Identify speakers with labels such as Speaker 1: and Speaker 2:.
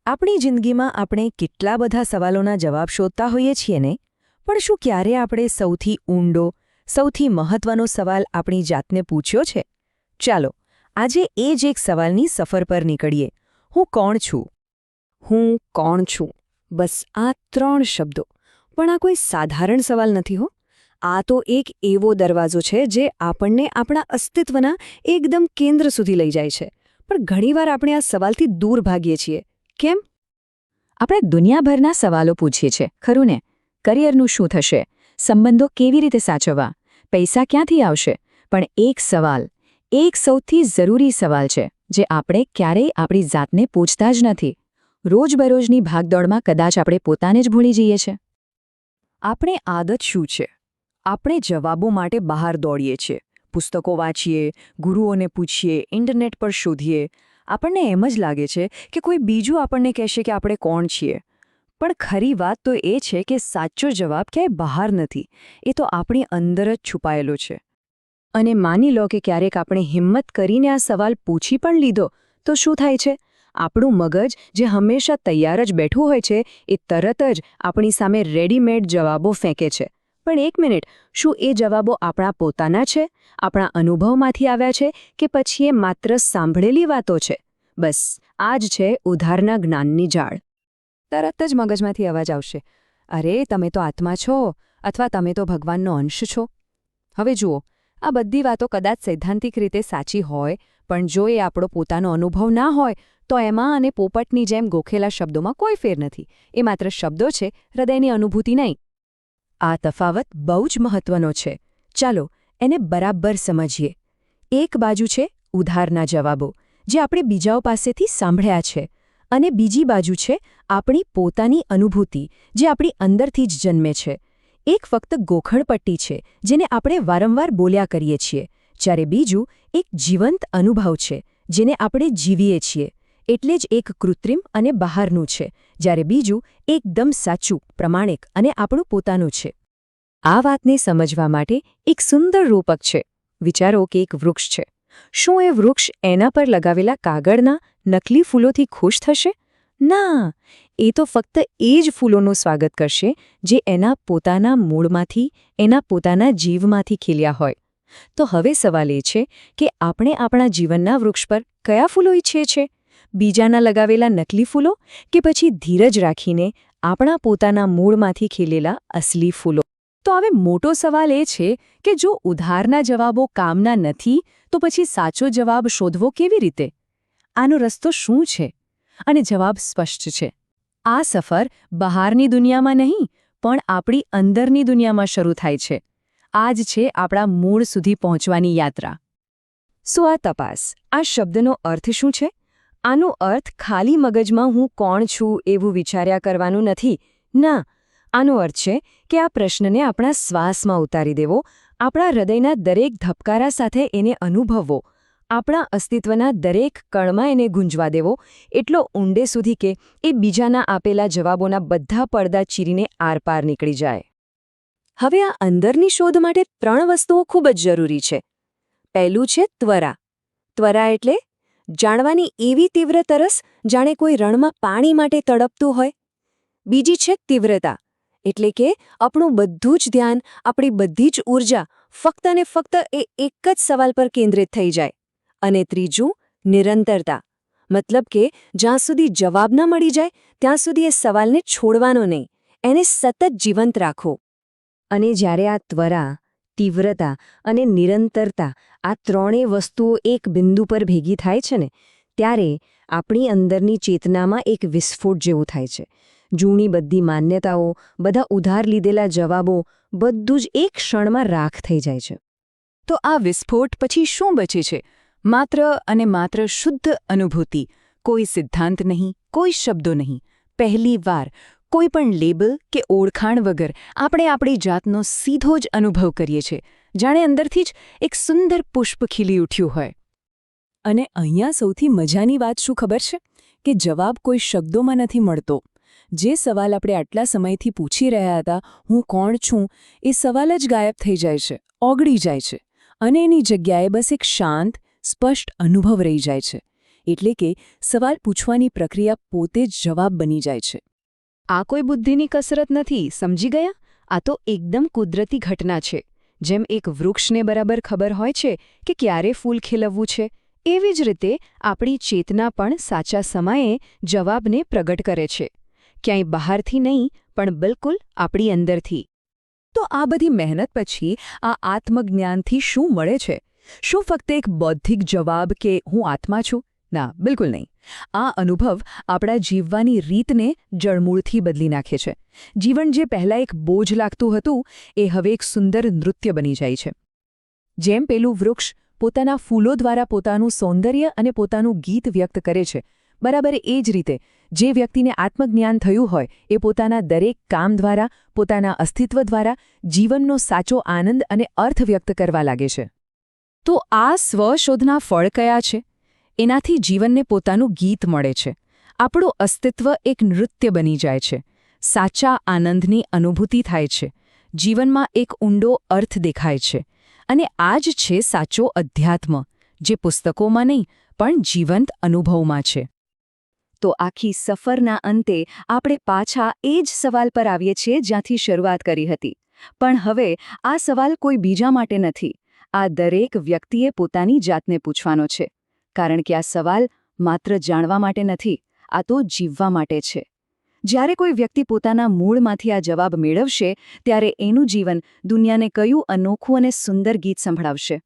Speaker 1: આપણી જિંદગીમાં આપણે કેટલા બધા સવાલોના જવાબ શોધતા હોઈએ છીએ ને, પણ શું ક્યારે આપણે સૌથી ઊંડો, સૌથી મહત્વનો સવાલ આપણી જાતને પૂછ્યો છે? ચાલો, આજે એ જ એક સવાલની સફર પર નીકળીએ. હું કોણ છું?
Speaker 2: હું કોણ છું? બસ આ 3 શબ્દો. પણ આ કોઈ સાધારણ સવાલ નથી હો. આ તો એક એવો દરવાજો છે જે આપણને આપણા અસ્તિત્વના એકદમ કેન્દ્ર સુધી લઈ જાય છે. પણ ઘણીવાર આપણે આ સવાલથી દૂર ભાગીએ છીએ. કેમ?
Speaker 3: આપણે દુનિયાભરના સવાલો પૂછીએ છીએ, ખરું ને? કરિયરનું શું થશે? સંબંધો કેવી રીતે સાચવવા? પૈસા ક્યાંથી આવશે? પણ એક સવાલ, એક સૌથી જરૂરી સવાલ છે જે આપણે ક્યારેય આપણી જાતને પૂછતા જ નથી. રોજબરોજની ભાગદોડમાં કદાચ આપણે પોતાને જ ભૂલી જઈએ છીએ.
Speaker 2: આપણે આદત શું છે? આપણે જવાબો માટે બહાર દોડીએ છીએ. પુસ્તકો વાંચીએ, ગુરુઓને પૂછીએ, ઇન્ટરનેટ પર શોધીએ. આપણને એમ જ લાગે છે કે કોઈ બીજું આપણને કહેશે કે આપણે કોણ છીએ. પણ ખરી વાત તો એ છે કે સાચો જવાબ ક્યાંય બહાર નથી. એ તો આપણી અંદર જ છુપાયેલો છે. અને માની લો કે ક્યારેક આપણે હિંમત કરીને આ સવાલ પૂછી પણ લીધો, તો શું થાય છે? આપણું મગજ, જે હંમેશા તૈયાર જ બેઠું હોય છે, એ તરત જ આપણી સામે રેડીમેડ જવાબો ફેંકે છે. પણ એક મિનિટ, શું એ જવાબો આપણા પોતાના છે? આપણા અનુભવમાંથી આવ્યા છે કે પછી એ માત્ર સાંભળેલી વાતો છે? બસ આ જ છે ઉધારના જ્ઞાનની જાળ. તરત જ મગજમાંથી અવાજ આવશે, અરે તમે તો આત્મા છો, અથવા તમે તો ભગવાનનો અંશ છો. હવે જુઓ, આ બધી વાતો કદાચ સૈદ્ધાંતિક રીતે સાચી હોય, પણ જો એ આપણો પોતાનો અનુભવ ના હોય, તો એમાં અને પોપટની જેમ ગોખેલા શબ્દોમાં કોઈ ફેર નથી. એ માત્ર શબ્દો છે, હૃદયની અનુભૂતિ નહીં. આ તફાવત બહુ જ મહત્વનો છે. ચાલો એને બરાબર સમજીએ. એક બાજુ છે ઉધારના જવાબો, જે આપણે બીજાઓ પાસેથી સાંભળ્યા છે, અને બીજી બાજુ છે આપણી પોતાની અનુભૂતિ, જે આપણી અંદરથી જ જન્મે છે. એક ફક્ત ગોખણપટ્ટી છે, જેને આપણે વારંવાર બોલ્યા કરીએ છીએ, જ્યારે બીજું એક જીવંત અનુભવ છે, જેને આપણે જીવીએ છીએ. એટલે જ એક કૃત્રિમ અને બહારનું છે, જ્યારે બીજું એકદમ સાચું, પ્રમાણિક અને આપણું પોતાનું છે. આ વાતને સમજવા માટે એક સુંદર રૂપક છે. વિચારો કે એક વૃક્ષ છે. શું એ વૃક્ષ એના પર લગાવેલા કાગળના નકલી ફૂલોથી ખુશ થશે? ના, એ તો ફક્ત એ જ ફૂલોનું સ્વાગત કરશે જે એના પોતાના મૂળમાંથી, એના પોતાના જીવમાંથી ખીલ્યા હોય. તો હવે સવાલ એ છે કે આપણે આપણા જીવનના વૃક્ષ પર કયા ફૂલો ઈચ્છીએ છીએ? બીજાના લગાવેલા નકલી ફૂલો, કે પછી ધીરજ રાખીને આપણા પોતાના મૂળમાંથી ખીલેલા અસલી ફૂલો? તો હવે મોટો સવાલ એ છે કે જો ઉધારના જવાબો કામના નથી, તો પછી સાચો જવાબ શોધવો કેવી રીતે? આનો રસ્તો શું છે? અને જવાબ સ્પષ્ટ છે. આ સફર બહારની દુનિયામાં નહીં, પણ આપણી અંદરની દુનિયામાં શરૂ થાય છે. આ જ છે આપણા મૂળ સુધી પહોંચવાની યાત્રા. શું આ તપાસ, આ શબ્દનો અર્થ શું છે? આનો અર્થ ખાલી મગજમાં હું કોણ છું એવું વિચાર્યા કરવાનું નથી. ના, આનો અર્થ છે કે આ પ્રશ્નને આપણા શ્વાસમાં ઉતારી દેવો, આપણા હૃદયના દરેક ધબકારા સાથે એને અનુભવવો, આપણા અસ્તિત્વના દરેક કણમાં એને ગુંજવા દેવો, એટલો ઊંડે સુધી કે એ બીજાના આપેલા જવાબોના બધા પડદા ચીરીને આરપાર નીકળી જાય. હવે આ અંદરની શોધ માટે 3 વસ્તુઓ ખૂબ જ જરૂરી છે. પહેલું છે ત્વરા. ત્વરા એટલે જાણવાની એવી તીવ્ર તરસ, જાણે કોઈ રણમાં પાણી માટે તડપતું હોય. બીજી છે તીવ્રતા, એટલે કે આપણું બધું જ ધ્યાન, આપણી બધી જ ઊર્જા ફક્ત અને ફક્ત એ એક જ સવાલ પર કેન્દ્રિત થઈ જાય. અને ત્રીજું નિરંતરતા, મતલબ કે જ્યાં સુધી જવાબ ન મળી જાય ત્યાં સુધી એ સવાલને છોડવાનો નહીં, એને સતત જીવંત રાખો. અને જ્યારે આ ત્વરા, તીવ્રતા અને નિરંતરતા, આ 3 વસ્તુઓ એક બિંદુ પર ભેગી થાય છે ને, ત્યારે આપણી અંદરની ચેતનામાં એક વિસ્ફોટ જેવું થાય છે. જૂની બધી માન્યતાઓ, બધા ઉધાર લીધેલા જવાબો, બધું જ એક ક્ષણમાં રાખ થઈ જાય છે. તો આ વિસ્ફોટ પછી શું બચે છે? માત્ર અને માત્ર શુદ્ધ અનુભૂતિ. કોઈ સિદ્ધાંત નહીં, કોઈ શબ્દો નહીં. પહેલી વાર કોઈ પણ લેબલ કે ઓળખાણ વગર આપણે આપણી જાતનો સીધો જ અનુભવ કરીએ છીએ, જાણે અંદરથી જ એક સુંદર પુષ્પ ખીલી ઉઠ્યું હોય. અને અહીંયા સૌથી મજાની વાત શું ખબર છે? કે જવાબ કોઈ શબ્દોમાં નથી મળતો. જે સવાલ આપણે આટલા સમયથી પૂછી રહ્યા હતા, હું કોણ છું, એ સવાલ જ ગાયબ થઈ જાય છે, ઓગળી જાય છે. અને એની જગ્યાએ બસ એક શાંત, સ્પષ્ટ અનુભવ રહી જાય છે. એટલે કે સવાલ પૂછવાની પ્રક્રિયા પોતે જ જવાબ બની જાય છે.
Speaker 1: આ કોઈ બુદ્ધિની કસરત નથી, સમજી ગયા? આ તો એકદમ કુદરતી ઘટના છે. જેમ એક વૃક્ષને બરાબર ખબર હોય છે કે ક્યારે ફૂલ ખીલવવું છે, એવી જ રીતે આપણી ચેતના પણ સાચા સમયે જવાબને પ્રગટ કરે છે. ક્યાંય બહારથી નહીં, પણ બિલકુલ આપણી અંદરથી.
Speaker 2: તો આ બધી મહેનત પછી આ આત્મજ્ઞાનથી શું મળે છે? શું ફક્ત એક બૌદ્ધિક જવાબ કે હું આત્મા છું? ના, બિલકુલ નહીં. આ અનુભવ આપણા જીવવાની રીતને જળમૂળથી બદલી નાખે છે. જીવન જે પહેલાં એક બોજ લાગતું હતું, એ હવે એક સુંદર નૃત્ય બની જાય છે. જેમ પેલું વૃક્ષ પોતાના ફૂલો દ્વારા પોતાનું સૌંદર્ય અને પોતાનું ગીત વ્યક્ત કરે છે, બરાબર એ જ રીતે જે વ્યક્તિને આત્મજ્ઞાન થયું હોય એ પોતાના દરેક કામ દ્વારા, પોતાના અસ્તિત્વ દ્વારા જીવનનો સાચો આનંદ અને અર્થ વ્યક્ત કરવા લાગે છે. તો આ સ્વશોધના ફળ કયા છે? એનાથી જીવનને પોતાનું ગીત મળે છે. આપણું અસ્તિત્વ એક નૃત્ય બની જાય છે. સાચા આનંદની અનુભૂતિ થાય છે. જીવનમાં એક ઊંડો અર્થ દેખાય છે. અને આ જ છે સાચો અધ્યાત્મ, જે પુસ્તકોમાં નહીં પણ જીવંત અનુભવમાં છે.
Speaker 3: તો આખી સફરના અંતે આપણે પાછા એ જ સવાલ પર આવીએ છીએ જ્યાંથી શરૂઆત કરી હતી. પણ હવે આ સવાલ કોઈ બીજા માટે નથી. આ દરેક વ્યક્તિએ પોતાની જાતને પૂછવાનો છે. કારણ કે આ સવાલ માત્ર જાણવા માટે નથી, આ તો જીવવા માટે છે. જ્યારે કોઈ વ્યક્તિ પોતાના મૂળમાંથી આ જવાબ મેળવશે, ત્યારે એનું જીવન દુનિયાને કયું અનોખું અને સુંદર ગીત સંભળાવશે.